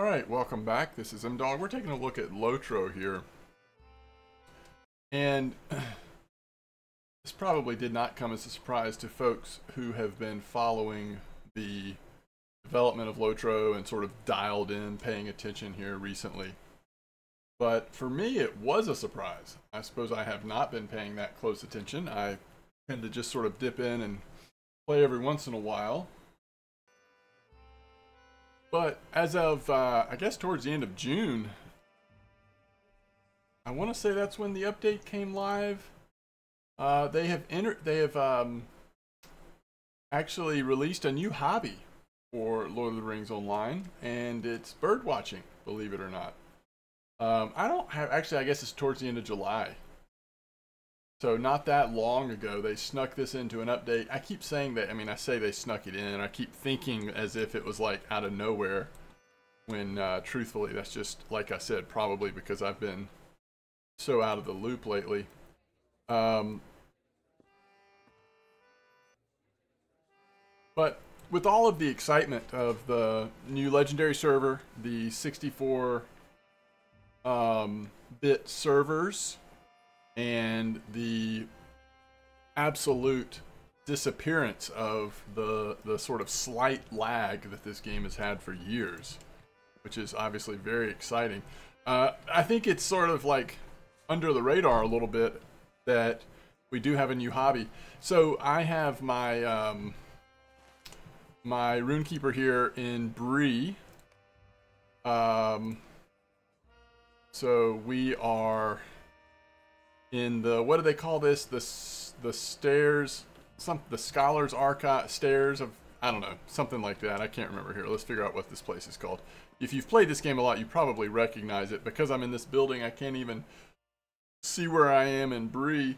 Alright, welcome back. This is MDawg. We're taking a look at Lotro here. And this probably did not come as a surprise to folks who have been following the development of Lotro and sort of dialed in, paying attention here recently. But for me, it was a surprise. I suppose I have not been paying that close attention. I tend to just sort of dip in and play every once in a while. But as of, I guess towards the end of June, I want to say that's when the update came live. They have actually released a new hobby for Lord of the Rings Online, and it's birdwatching, believe it or not. I don't have, actually, I guess it's towards the end of July. So not that long ago, they snuck this into an update. I keep saying that, I mean, I say they snuck it in, and I keep thinking as if it was like out of nowhere, when truthfully, that's just, like I said, probably because I've been so out of the loop lately. But with all of the excitement of the new Legendary server, the 64-bit servers, and the absolute disappearance of the sort of slight lag that this game has had for years, which is obviously very exciting. I think it's sort of like under the radar a little bit that we do have a new hobby. So I have my my Runekeeper here in Bree. So we are in the, what do they call this? The stairs, the Scholar's Archive, stairs of, I don't know, something like that. I can't remember here. Let's figure out what this place is called. If you've played this game a lot, you probably recognize it. Because I'm in this building, I can't even see where I am in Bree.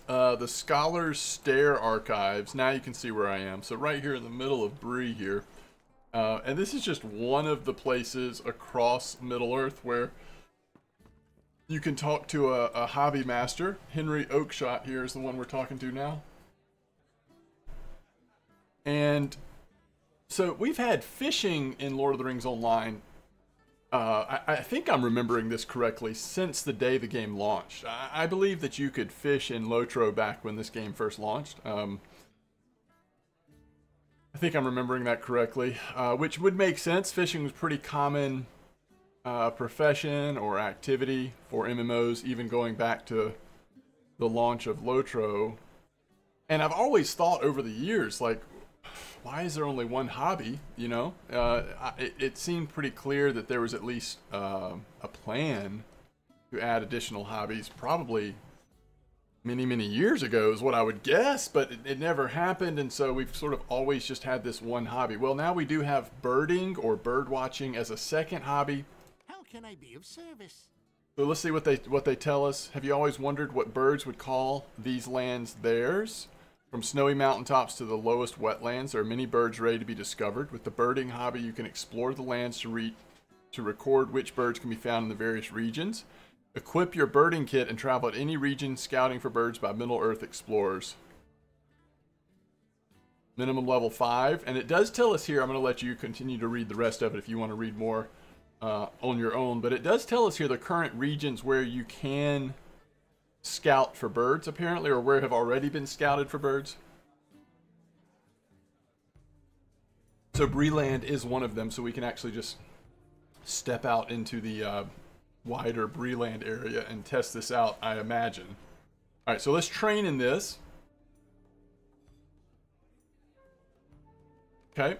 The Scholar's Stair Archives. Now you can see where I am. So right here in the middle of Bree here. And this is just one of the places across Middle-earth where you can talk to a hobby master. Henry Oakshott here is the one we're talking to now. And so we've had fishing in Lord of the Rings Online, I think I'm remembering this correctly, since the day the game launched. I believe that you could fish in Lotro back when this game first launched. I think I'm remembering that correctly, which would make sense. Fishing was pretty common profession or activity for MMOs, even going back to the launch of Lotro. And I've always thought over the years, like, why is there only one hobby? You know, it seemed pretty clear that there was at least a plan to add additional hobbies, probably many years ago is what I would guess, but it never happened, and so we've sort of always just had this one hobby. Well, now we do have birding or bird watching as a second hobby. Can I be of service? So let's see what they tell us. Have you always wondered what birds would call these lands theirs? From snowy mountaintops to the lowest wetlands, there are many birds ready to be discovered. With the birding hobby, you can explore the lands to record which birds can be found in the various regions. Equip your birding kit and travel at any region scouting for birds by Middle-earth explorers. Minimum level 5. And it does tell us here, I'm going to let you continue to read the rest of it if you want to read more on your own, but it does tell us here the current regions where you can scout for birds, apparently, or where have already been scouted for birds. So Breeland is one of them, so we can actually just step out into the wider Breeland area and test this out, I imagine. Alright, so let's train in this. Okay.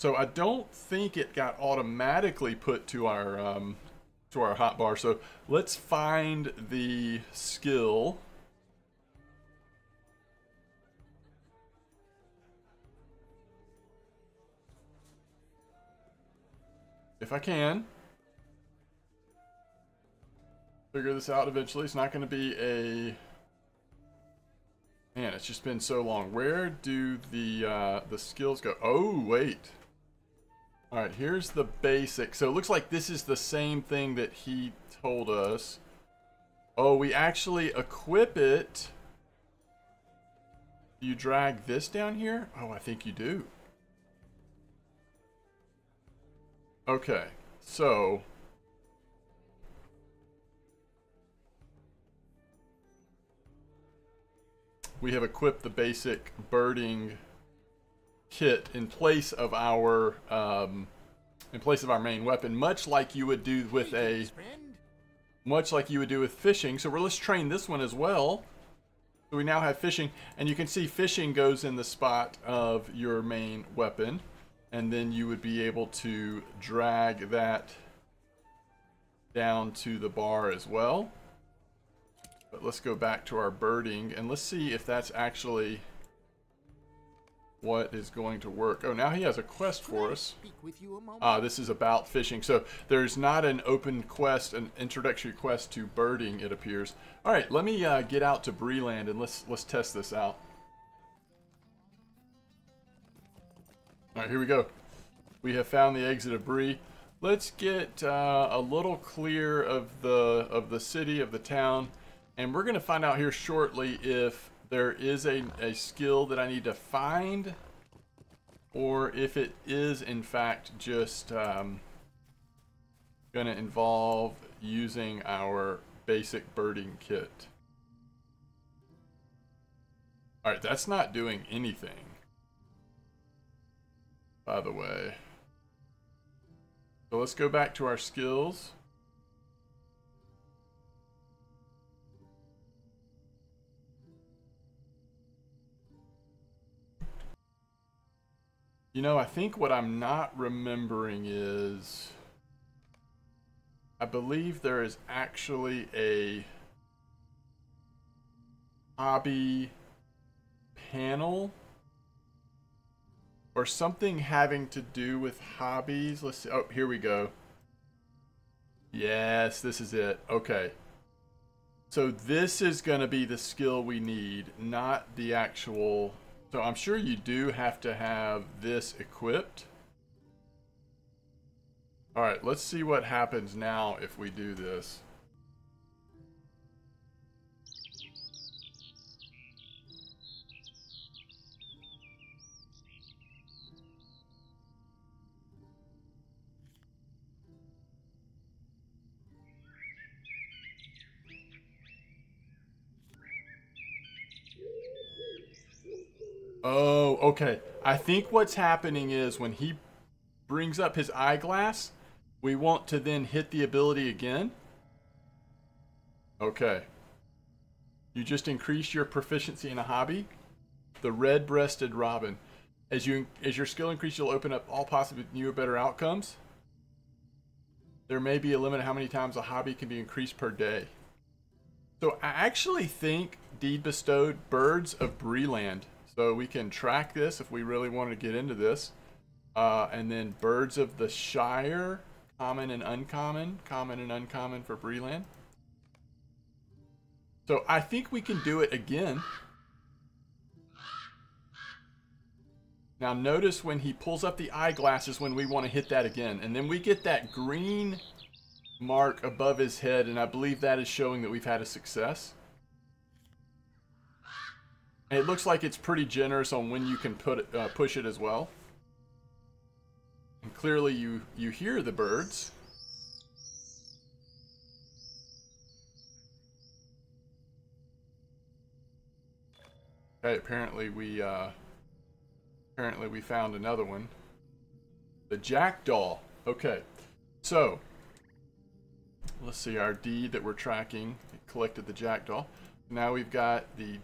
So I don't think it got automatically put to our hotbar. So let's find the skill. If I can figure this out eventually. It's not going to be a... Man, it's just been so long. Where do the skills go? Oh, wait. All right, here's the basic. So it looks like this is the same thing that he told us. Oh, we actually equip it. Do you drag this down here? Oh, I think you do. Okay, so we have equipped the basic birding kit in place of our main weapon, much like you would do with fishing. So let's train this one as well. So we now have fishing, and you can see fishing goes in the spot of your main weapon, and then you would be able to drag that down to the bar as well. But let's go back to our birding, and let's see if that's actually what is going to work. Oh, now he has a quest for us. This is about fishing. So there's not an open quest, an introductory quest to birding, it appears. All right, let me get out to Breeland and let's test this out. All right, here we go. We have found the exit of Bree. Let's get a little clear of the city, of the town, and we're going to find out here shortly if there is a skill that I need to find, or if it is in fact just going to involve using our basic birding kit. Alright, that's not doing anything, by the way. So let's go back to our skills. You know, I think what I'm not remembering is, I believe there is actually a hobby panel or something having to do with hobbies. Let's see. Oh, here we go. Yes, this is it. Okay. So this is going to be the skill we need, not the actual... So I'm sure you do have to have this equipped. All right, let's see what happens now if we do this. Oh, okay. I think what's happening is when he brings up his eyeglass, we want to then hit the ability again. Okay. You just increase your proficiency in a hobby. The red-breasted robin. As your skill increases, you'll open up all possible new or better outcomes. There may be a limit of how many times a hobby can be increased per day. So I actually think Deed bestowed Birds of Breeland. So we can track this if we really want to get into this. And then Birds of the Shire, common and uncommon for Breeland. So I think we can do it again. Now notice when he pulls up the eyeglasses when we want to hit that again. And then we get that green mark above his head, and I believe that is showing that we've had a success. And it looks like it's pretty generous on when you can push it as well. And clearly you hear the birds. Okay, apparently we found another one. The jackdaw. Okay, so let's see, our deed that we're tracking, it collected the jackdaw. Now we've got the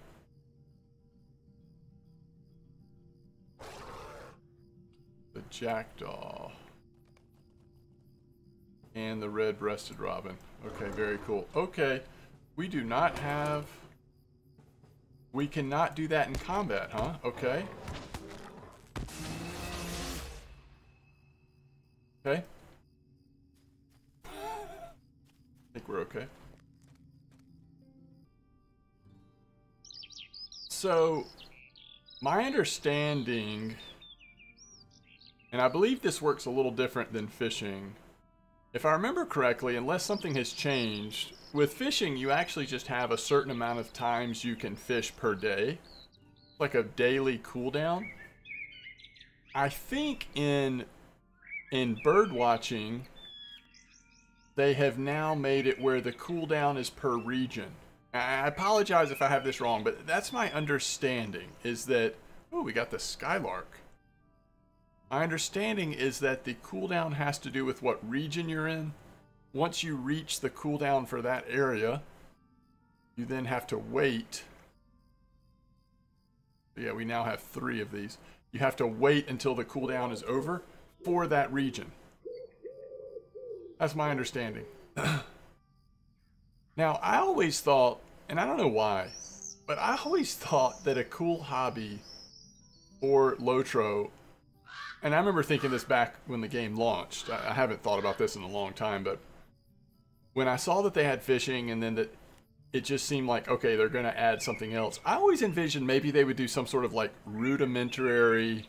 jackdaw and the red-breasted robin. Okay, very cool. Okay, we do not have... We cannot do that in combat, huh? Okay. Okay. I think we're okay. So, my understanding, and I believe this works a little different than fishing. If I remember correctly, unless something has changed, with fishing you actually just have a certain amount of times you can fish per day. Like a daily cooldown. I think in in Birdwatching, they have now made it where the cooldown is per region. I apologize if I have this wrong, but that's my understanding, is that... Oh, we got the Skylark. My understanding is that the cooldown has to do with what region you're in. Once you reach the cooldown for that area, you then have to wait. Yeah, we now have 3 of these. You have to wait until the cooldown is over for that region. That's my understanding. Now, I always thought, and I don't know why, but I always thought that a cool hobby for Lotro, and I remember thinking this back when the game launched. I haven't thought about this in a long time, but when I saw that they had fishing and then that it just seemed like, okay, they're going to add something else, I always envisioned maybe they would do some sort of like rudimentary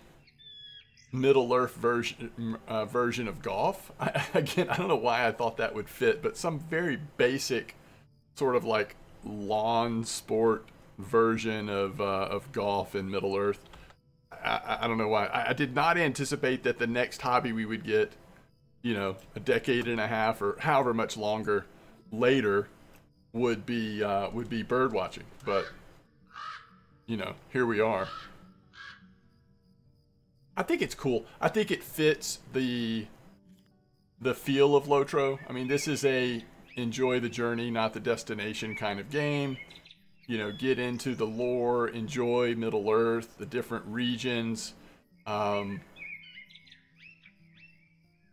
Middle-earth version of golf. Again, I don't know why I thought that would fit, but some very basic sort of like lawn sport version of golf in Middle-earth. I don't know why. I did not anticipate that the next hobby we would get, you know, a decade and a half or however much longer later would be bird watching. But, you know, here we are. I think it's cool. I think it fits the feel of Lotro. I mean, this is a enjoy the journey, not the destination kind of game. You know, get into the lore, enjoy Middle Earth, the different regions,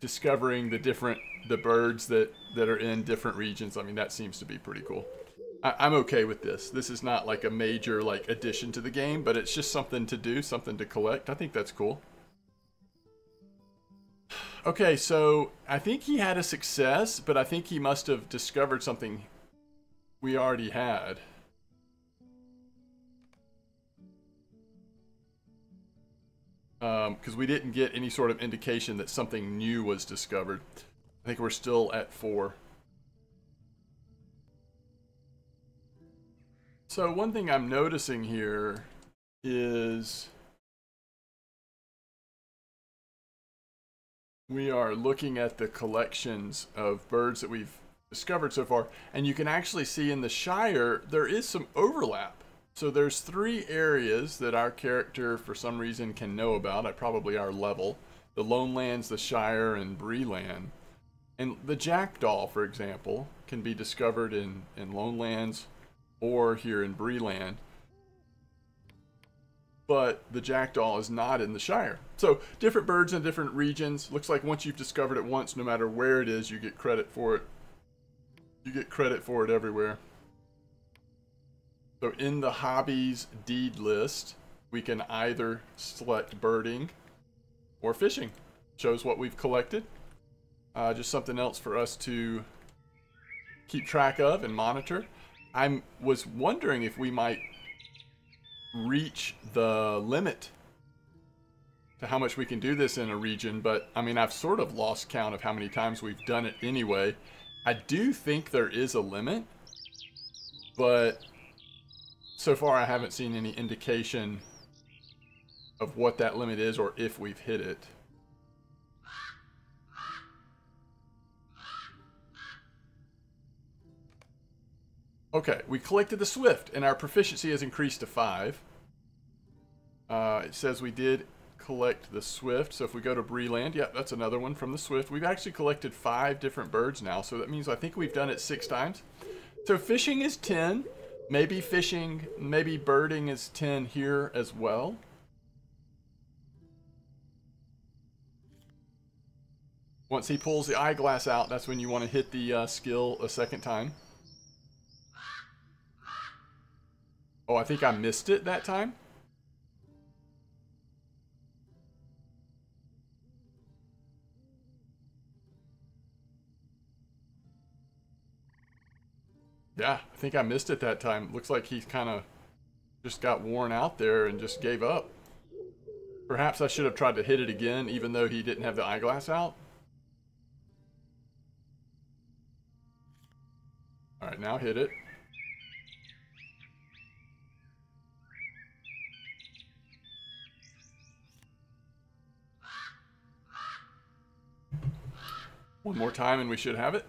discovering the birds that are in different regions. I mean, that seems to be pretty cool. I'm okay with this. This is not like a major like addition to the game, but it's just something to do, something to collect. I think that's cool. Okay, so I think he had a success, but I think he must have discovered something we already had. Because we didn't get any sort of indication that something new was discovered. I think we're still at 4. So one thing I'm noticing here is we are looking at the collections of birds that we've discovered so far, and you can actually see in the Shire there is some overlap. So there's 3 areas that our character for some reason can know about at probably our level: the Lone Lands, the Shire, and Breeland. And the Jackdaw, for example, can be discovered in Lone Lands or here in Breeland. But the Jackdaw is not in the Shire. So different birds in different regions. Looks like once you've discovered it once, no matter where it is, you get credit for it. You get credit for it everywhere. So in the hobbies deed list, we can either select birding or fishing. Shows what we've collected. Just something else for us to keep track of and monitor. I was wondering if we might reach the limit to how much we can do this in a region, but I mean, I've sort of lost count of how many times we've done it anyway. I do think there is a limit, but so far I haven't seen any indication of what that limit is or if we've hit it. Okay, we collected the Swift, and our proficiency has increased to 5. It says we did collect the Swift, so if we go to Breeland, yeah, that's another one from the Swift. We've actually collected 5 different birds now, so that means I think we've done it 6 times. So fishing is 10. Maybe fishing, maybe birding is 10 here as well. Once he pulls the eyeglass out, that's when you want to hit the skill a second time. Oh, I think I missed it that time. Yeah, I think I missed it that time. Looks like he kind of just got worn out there and just gave up. Perhaps I should have tried to hit it again, even though he didn't have the eyeglass out. All right, now hit it. One more time and we should have it.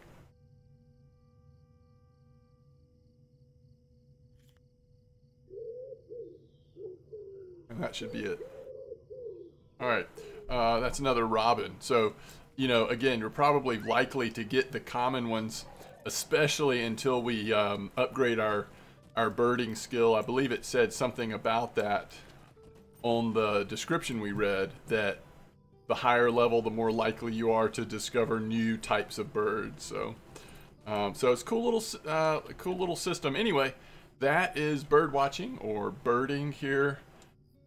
And that should be it. All right, that's another robin. So, you know, again, you're probably likely to get the common ones, especially until we upgrade our birding skill. I believe it said something about that on the description we read, that the higher level, the more likely you are to discover new types of birds. So, so it's a cool little system. Anyway, that is bird watching or birding here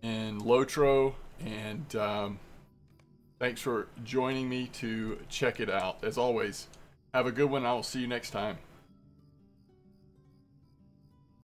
in Lotro, and thanks for joining me to check it out. As always, have a good one. I will see you next time.